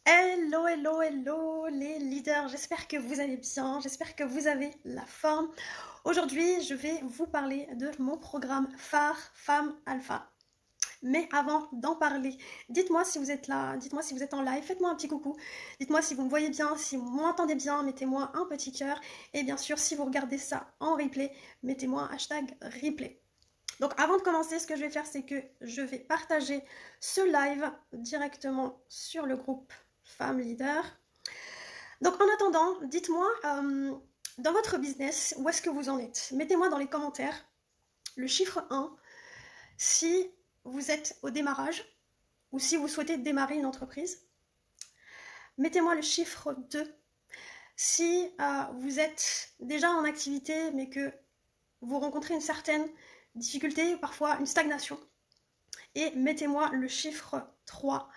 Hello, hello, hello les leaders, j'espère que vous allez bien, j'espère que vous avez la forme. Aujourd'hui, je vais vous parler de mon programme phare Femme Alpha. Mais avant d'en parler, dites-moi si vous êtes là, dites-moi si vous êtes en live, faites-moi un petit coucou, dites-moi si vous me voyez bien, si vous m'entendez bien, mettez-moi un petit cœur. Et bien sûr, si vous regardez ça en replay, mettez-moi un hashtag replay. Donc avant de commencer, ce que je vais faire, c'est que je vais partager ce live directement sur le groupe Femmes Leaders. Donc en attendant, dites-moi dans votre business, où est-ce que vous en êtes? Mettez-moi dans les commentaires le chiffre 1 si vous êtes au démarrage ou si vous souhaitez démarrer une entreprise. Mettez-moi le chiffre 2 si vous êtes déjà en activité mais que vous rencontrez une certaine difficulté, parfois une stagnation. Et mettez-moi le chiffre 3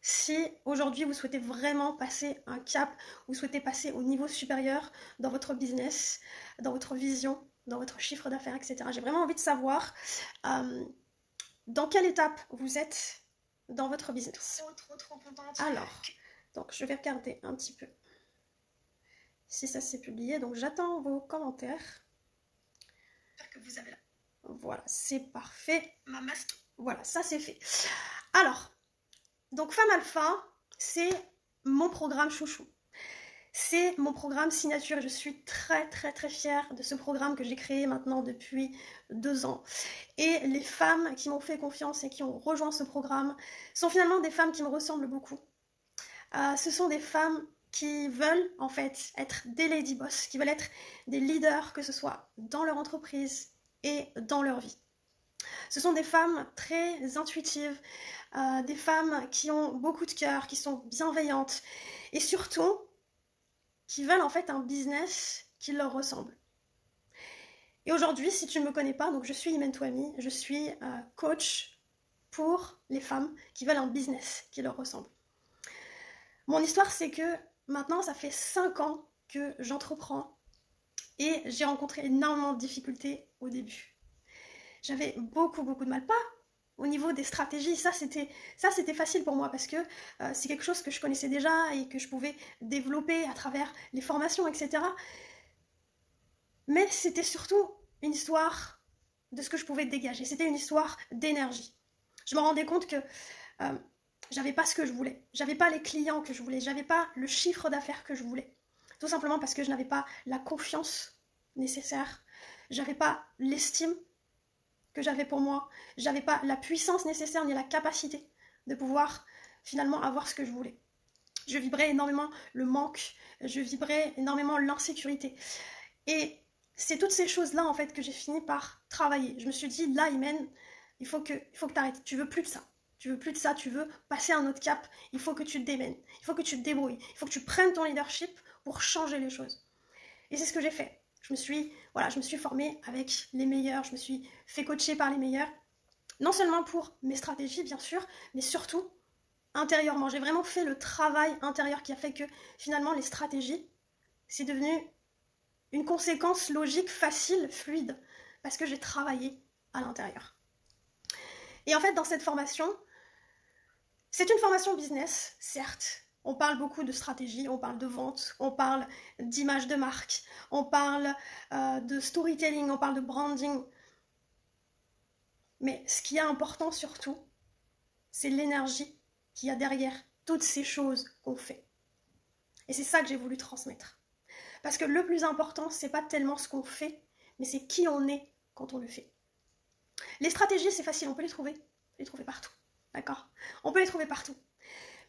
si aujourd'hui vous souhaitez vraiment passer un cap, vous souhaitez passer au niveau supérieur dans votre business, dans votre vision, dans votre chiffre d'affaires, etc. J'ai vraiment envie de savoir dans quelle étape vous êtes dans votre business. Trop contente. Alors, donc je vais regarder un petit peu si ça s'est publié. Donc j'attends vos commentaires. J'espère que vous avez là. Voilà, c'est parfait. Ma masque. Voilà, ça c'est fait. Alors, donc Femme Alpha, c'est mon programme chouchou. C'est mon programme signature et je suis très fière de ce programme que j'ai créé maintenant depuis 2 ans. Et les femmes qui m'ont fait confiance et qui ont rejoint ce programme sont finalement des femmes qui me ressemblent beaucoup. Ce sont des femmes qui veulent en fait être des lady boss, qui veulent être des leaders, que ce soit dans leur entreprise et dans leur vie. Ce sont des femmes très intuitives, des femmes qui ont beaucoup de cœur, qui sont bienveillantes et surtout qui veulent en fait un business qui leur ressemble. Et aujourd'hui, si tu ne me connais pas, donc je suis Imen Touami, je suis coach pour les femmes qui veulent un business qui leur ressemble. Mon histoire, c'est que maintenant, ça fait 5 ans que j'entreprends et j'ai rencontré énormément de difficultés au début. J'avais beaucoup de mal, pas au niveau des stratégies, ça c'était facile pour moi parce que c'est quelque chose que je connaissais déjà et que je pouvais développer à travers les formations, etc. Mais c'était surtout une histoire de ce que je pouvais dégager, c'était une histoire d'énergie. Je me rendais compte que j'avais pas ce que je voulais, j'avais pas les clients que je voulais, j'avais pas le chiffre d'affaires que je voulais. Tout simplement parce que je n'avais pas la confiance nécessaire, j'avais pas l'estime que j'avais pour moi, j'avais pas la puissance nécessaire ni la capacité de pouvoir finalement avoir ce que je voulais. Je vibrais énormément le manque, je vibrais énormément l'insécurité. Et c'est toutes ces choses-là en fait que j'ai fini par travailler. Je me suis dit, là, Imen, il faut que tu arrêtes, tu veux plus de ça. Tu veux plus de ça, tu veux passer un autre cap, il faut que tu te démènes, il faut que tu te débrouilles, il faut que tu prennes ton leadership pour changer les choses. Et c'est ce que j'ai fait. Je me suis formée avec les meilleurs, je me suis fait coacher par les meilleurs, non seulement pour mes stratégies bien sûr, mais surtout intérieurement. J'ai vraiment fait le travail intérieur qui a fait que finalement les stratégies, c'est devenu une conséquence logique, facile, fluide, parce que j'ai travaillé à l'intérieur. Et en fait, dans cette formation, c'est une formation business, certes. On parle beaucoup de stratégie, on parle de vente, on parle d'image de marque, on parle de storytelling, on parle de branding. Mais ce qui est important surtout, c'est l'énergie qu'il y a derrière toutes ces choses qu'on fait. Et c'est ça que j'ai voulu transmettre. Parce que le plus important, c'est pas tellement ce qu'on fait, mais c'est qui on est quand on le fait. Les stratégies, c'est facile, on peut les trouver partout. D'accord? On peut les trouver partout.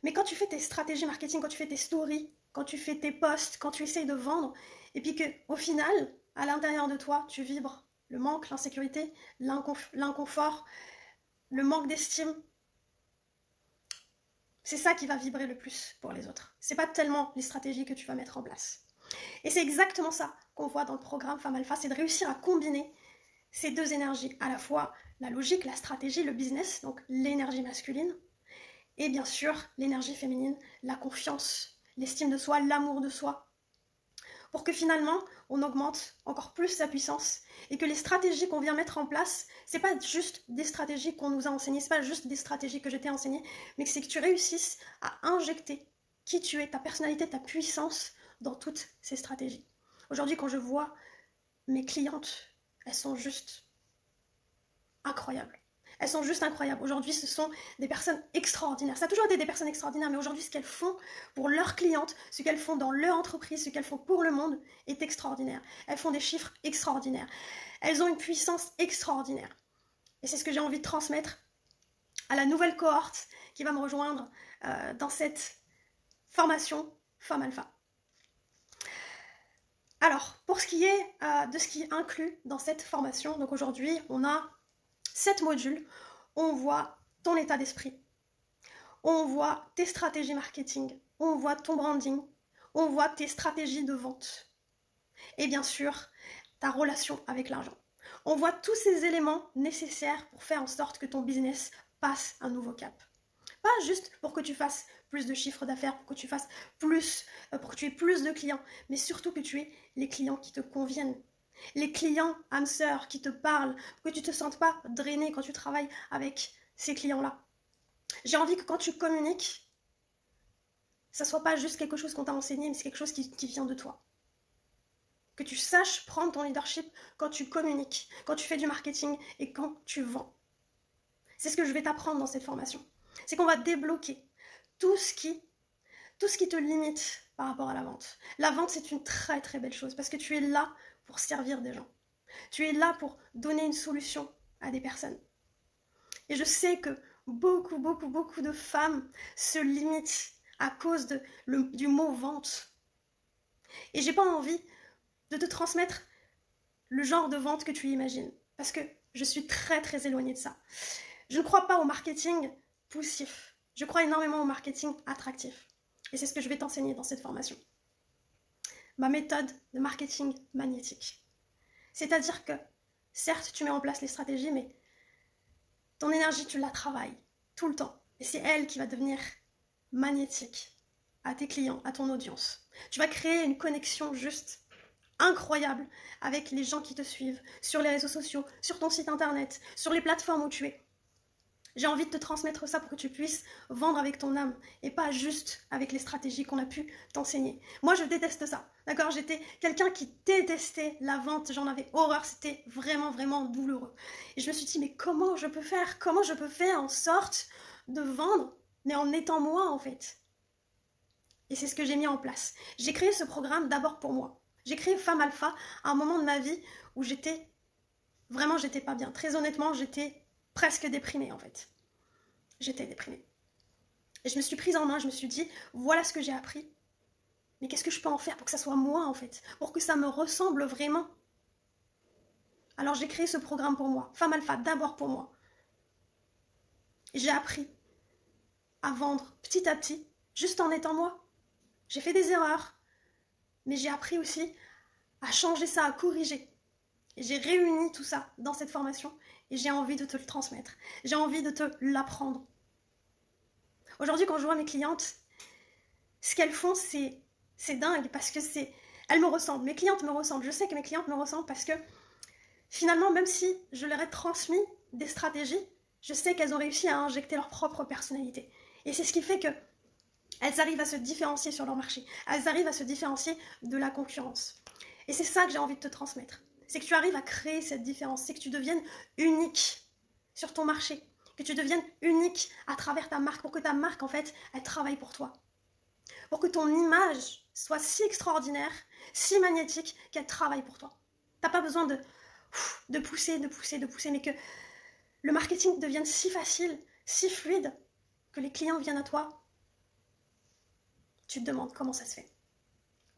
Mais quand tu fais tes stratégies marketing, quand tu fais tes stories, quand tu fais tes posts, quand tu essayes de vendre, et puis qu'au final, à l'intérieur de toi, tu vibres le manque, l'insécurité, l'inconfort, le manque d'estime, c'est ça qui va vibrer le plus pour les autres. C'est pas tellement les stratégies que tu vas mettre en place. Et c'est exactement ça qu'on voit dans le programme Femme Alpha, c'est de réussir à combiner ces deux énergies, à la fois la logique, la stratégie, le business, donc l'énergie masculine, et bien sûr l'énergie féminine, la confiance, l'estime de soi, l'amour de soi, pour que finalement on augmente encore plus sa puissance et que les stratégies qu'on vient mettre en place, c'est pas juste des stratégies qu'on nous a enseignées, c'est pas juste des stratégies que je t'ai enseignées, mais que c'est que tu réussisses à injecter qui tu es, ta personnalité, ta puissance dans toutes ces stratégies. Aujourd'hui, quand je vois mes clientes, elles sont juste incroyables. Elles sont juste incroyables. Aujourd'hui, ce sont des personnes extraordinaires. Ça a toujours été des personnes extraordinaires, mais aujourd'hui, ce qu'elles font pour leurs clientes, ce qu'elles font dans leur entreprise, ce qu'elles font pour le monde est extraordinaire. Elles font des chiffres extraordinaires. Elles ont une puissance extraordinaire. Et c'est ce que j'ai envie de transmettre à la nouvelle cohorte qui va me rejoindre dans cette formation Femme Alpha. Alors, pour ce qui est de ce qui est inclus dans cette formation, donc aujourd'hui, on a 7 modules. On voit ton état d'esprit, on voit tes stratégies marketing, on voit ton branding, on voit tes stratégies de vente et bien sûr, ta relation avec l'argent. On voit tous ces éléments nécessaires pour faire en sorte que ton business passe un nouveau cap. Pas juste pour que tu fasses plus de chiffre d'affaires, pour que tu fasses plus, pour que tu aies plus de clients, mais surtout que tu aies les clients qui te conviennent. Les clients âme sœur qui te parlent, pour que tu ne te sentes pas drainé quand tu travailles avec ces clients-là. J'ai envie que quand tu communiques, ça ne soit pas juste quelque chose qu'on t'a enseigné, mais c'est quelque chose qui vient de toi. Que tu saches prendre ton leadership quand tu communiques, quand tu fais du marketing et quand tu vends. C'est ce que je vais t'apprendre dans cette formation. C'est qu'on va débloquer tout ce qui te limite par rapport à la vente. La vente, c'est une très très belle chose parce que tu es là pour servir des gens. Tu es là pour donner une solution à des personnes. Et je sais que beaucoup de femmes se limitent à cause du mot vente. Et j'ai pas envie de te transmettre le genre de vente que tu imagines parce que je suis très très éloignée de ça. Je ne crois pas au marketing poussif. Je crois énormément au marketing attractif. Et c'est ce que je vais t'enseigner dans cette formation. Ma méthode de marketing magnétique. C'est-à-dire que, certes, tu mets en place les stratégies, mais ton énergie, tu la travailles tout le temps. Et c'est elle qui va devenir magnétique à tes clients, à ton audience. Tu vas créer une connexion juste incroyable avec les gens qui te suivent, sur les réseaux sociaux, sur ton site internet, sur les plateformes où tu es. J'ai envie de te transmettre ça pour que tu puisses vendre avec ton âme et pas juste avec les stratégies qu'on a pu t'enseigner. Moi, je déteste ça, d'accord? J'étais quelqu'un qui détestait la vente, j'en avais horreur, c'était vraiment douloureux. Et je me suis dit, mais comment je peux faire? Comment je peux faire en sorte de vendre, mais en étant moi, en fait? Et c'est ce que j'ai mis en place. J'ai créé ce programme d'abord pour moi. J'ai créé Femme Alpha à un moment de ma vie où j'étais pas bien. Très honnêtement, j'étais presque déprimée en fait. J'étais déprimée. Et je me suis prise en main, je me suis dit, voilà ce que j'ai appris. Mais qu'est-ce que je peux en faire pour que ça soit moi en fait? Pour que ça me ressemble vraiment? Alors j'ai créé ce programme pour moi. Femme Alpha, d'abord pour moi. Et j'ai appris à vendre petit à petit, juste en étant moi. J'ai fait des erreurs, mais j'ai appris aussi à changer ça, à corriger. Et j'ai réuni tout ça dans cette formation et j'ai envie de te le transmettre. J'ai envie de te l'apprendre. Aujourd'hui, quand je vois mes clientes, ce qu'elles font, c'est dingue parce que elles me ressemblent. Mes clientes me ressemblent. Je sais que mes clientes me ressemblent parce que finalement, même si je leur ai transmis des stratégies, je sais qu'elles ont réussi à injecter leur propre personnalité. Et c'est ce qui fait que elles arrivent à se différencier sur leur marché. Elles arrivent à se différencier de la concurrence. Et c'est ça que j'ai envie de te transmettre. C'est que tu arrives à créer cette différence. C'est que tu deviennes unique sur ton marché. Que tu deviennes unique à travers ta marque. Pour que ta marque, en fait, elle travaille pour toi. Pour que ton image soit si extraordinaire, si magnétique, qu'elle travaille pour toi. T'as pas besoin de pousser, mais que le marketing devienne si facile, si fluide, que les clients viennent à toi. Tu te demandes comment ça se fait.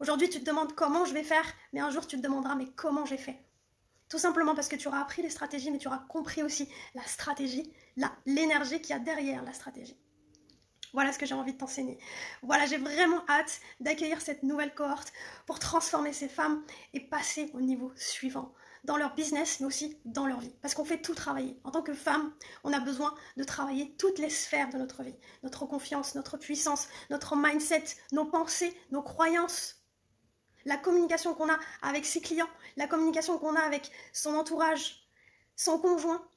Aujourd'hui, tu te demandes comment je vais faire, mais un jour, tu te demanderas, mais comment j'ai fait? Tout simplement parce que tu auras appris les stratégies, mais tu auras compris aussi la stratégie, l'énergie qu'il y a derrière la stratégie. Voilà ce que j'ai envie de t'enseigner. Voilà, j'ai vraiment hâte d'accueillir cette nouvelle cohorte pour transformer ces femmes et passer au niveau suivant dans leur business, mais aussi dans leur vie. Parce qu'on fait tout travailler. En tant que femme, on a besoin de travailler toutes les sphères de notre vie. Notre confiance, notre puissance, notre mindset, nos pensées, nos croyances. La communication qu'on a avec ses clients, la communication qu'on a avec son entourage, son conjoint.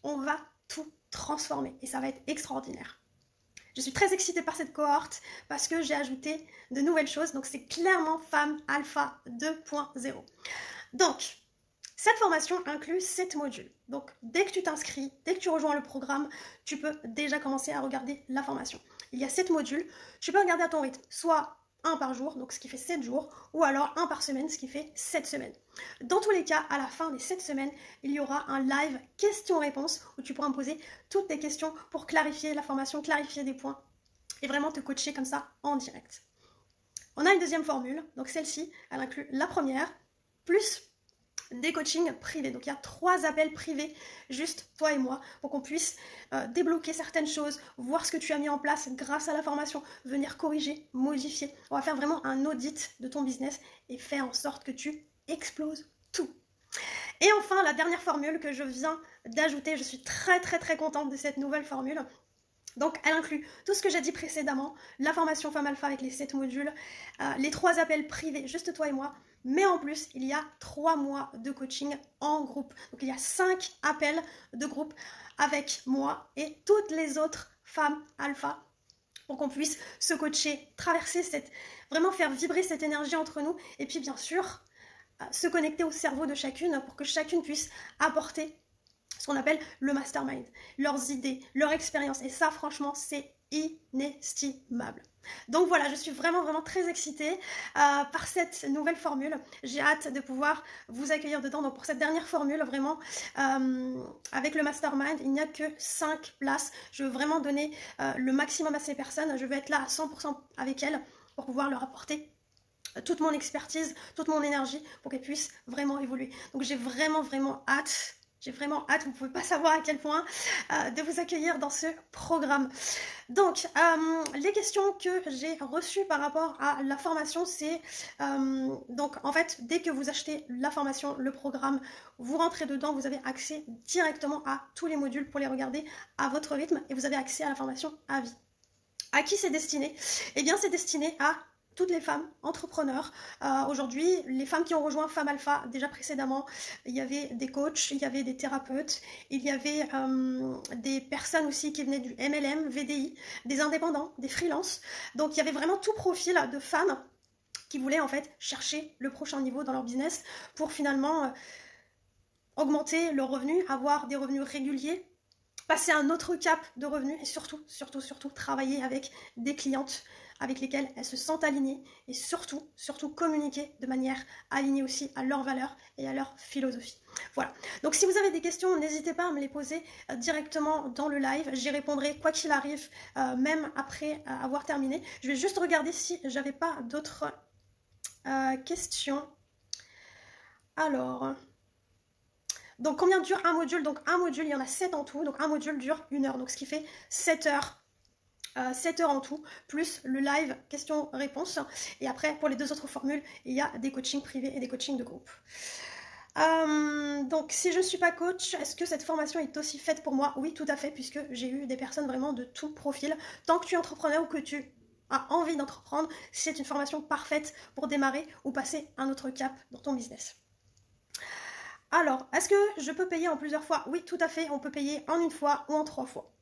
On va tout transformer et ça va être extraordinaire. Je suis très excitée par cette cohorte parce que j'ai ajouté de nouvelles choses. Donc, c'est clairement Femme Alpha 2.0. Donc, cette formation inclut 7 modules. Donc, dès que tu t'inscris, dès que tu rejoins le programme, tu peux déjà commencer à regarder la formation. Il y a 7 modules. Tu peux regarder à ton rythme, soit un par jour, donc ce qui fait 7 jours, ou alors un par semaine, ce qui fait 7 semaines. Dans tous les cas, à la fin des 7 semaines, il y aura un live questions-réponses où tu pourras me poser toutes tes questions pour clarifier la formation, clarifier des points et vraiment te coacher comme ça en direct. On a une deuxième formule, donc celle-ci, elle inclut la première, plus des coachings privés. Donc il y a 3 appels privés, juste toi et moi, pour qu'on puisse débloquer certaines choses, voir ce que tu as mis en place grâce à la formation, venir corriger, modifier. On va faire vraiment un audit de ton business et faire en sorte que tu exploses tout. Et enfin, la dernière formule que je viens d'ajouter, je suis très contente de cette nouvelle formule. Donc, elle inclut tout ce que j'ai dit précédemment, la formation Femme Alpha avec les 7 modules, les 3 appels privés, juste toi et moi, mais en plus, il y a 3 mois de coaching en groupe. Donc, il y a 5 appels de groupe avec moi et toutes les autres femmes alpha pour qu'on puisse se coacher, traverser vraiment faire vibrer cette énergie entre nous et puis bien sûr, se connecter au cerveau de chacune pour que chacune puisse apporter ce qu'on appelle le mastermind, leurs idées, leur expérience. Et ça, franchement, c'est inestimable. Donc voilà, je suis vraiment très excitée par cette nouvelle formule. J'ai hâte de pouvoir vous accueillir dedans. Donc pour cette dernière formule, vraiment, avec le mastermind, il n'y a que 5 places. Je veux vraiment donner le maximum à ces personnes. Je veux être là à 100% avec elles pour pouvoir leur apporter toute mon expertise, toute mon énergie pour qu'elles puissent vraiment évoluer. Donc j'ai vraiment hâte. J'ai vraiment hâte, vous ne pouvez pas savoir à quel point, de vous accueillir dans ce programme. Donc, les questions que j'ai reçues par rapport à la formation, c'est... donc, en fait, dès que vous achetez la formation, le programme, vous rentrez dedans, vous avez accès directement à tous les modules pour les regarder à votre rythme et vous avez accès à la formation à vie. À qui c'est destiné? Eh bien, c'est destiné à toutes les femmes entrepreneurs. Aujourd'hui, les femmes qui ont rejoint Femme Alpha, déjà précédemment, il y avait des coachs, il y avait des thérapeutes, il y avait des personnes aussi qui venaient du MLM, VDI, des indépendants, des freelances. Donc il y avait vraiment tout profil de femmes qui voulaient en fait chercher le prochain niveau dans leur business pour finalement augmenter leurs revenus, avoir des revenus réguliers, passer un autre cap de revenus et surtout travailler avec des clientes avec lesquelles elles se sentent alignées et surtout communiquer de manière alignée aussi à leurs valeurs et à leur philosophie. Voilà. Donc si vous avez des questions, n'hésitez pas à me les poser directement dans le live. J'y répondrai quoi qu'il arrive, même après avoir terminé. Je vais juste regarder si j'avais pas d'autres questions. Alors... Donc combien dure un module? Donc un module, il y en a 7 en tout, donc un module dure 1 heure, donc ce qui fait 7 heures. 7 heures en tout, plus le live questions-réponses. Et après, pour les 2 autres formules, il y a des coachings privés et des coachings de groupe. Donc, si je ne suis pas coach, est-ce que cette formation est aussi faite pour moi? Oui, tout à fait, puisque j'ai eu des personnes vraiment de tout profil. Tant que tu es entrepreneur ou que tu as envie d'entreprendre, c'est une formation parfaite pour démarrer ou passer un autre cap dans ton business. Alors, est-ce que je peux payer en plusieurs fois? Oui, tout à fait, on peut payer en 1 fois ou en 3 fois.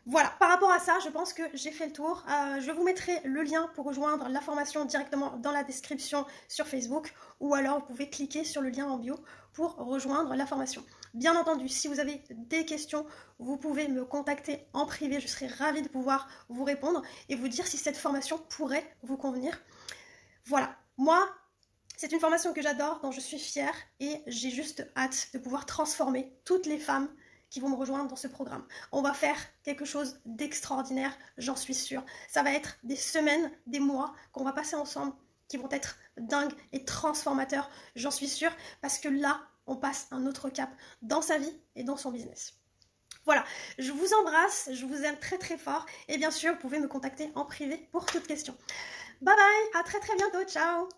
Voilà, par rapport à ça, je pense que j'ai fait le tour. Je vous mettrai le lien pour rejoindre la formation directement dans la description sur Facebook ou alors vous pouvez cliquer sur le lien en bio pour rejoindre la formation. Bien entendu, si vous avez des questions, vous pouvez me contacter en privé. Je serai ravie de pouvoir vous répondre et vous dire si cette formation pourrait vous convenir. Voilà, moi... c'est une formation que j'adore, dont je suis fière et j'ai juste hâte de pouvoir transformer toutes les femmes qui vont me rejoindre dans ce programme. On va faire quelque chose d'extraordinaire, j'en suis sûre. Ça va être des semaines, des mois qu'on va passer ensemble qui vont être dingues et transformateurs, j'en suis sûre, parce que là, on passe un autre cap dans sa vie et dans son business. Voilà, je vous embrasse, je vous aime très fort et bien sûr, vous pouvez me contacter en privé pour toute question. Bye bye, à très bientôt, ciao!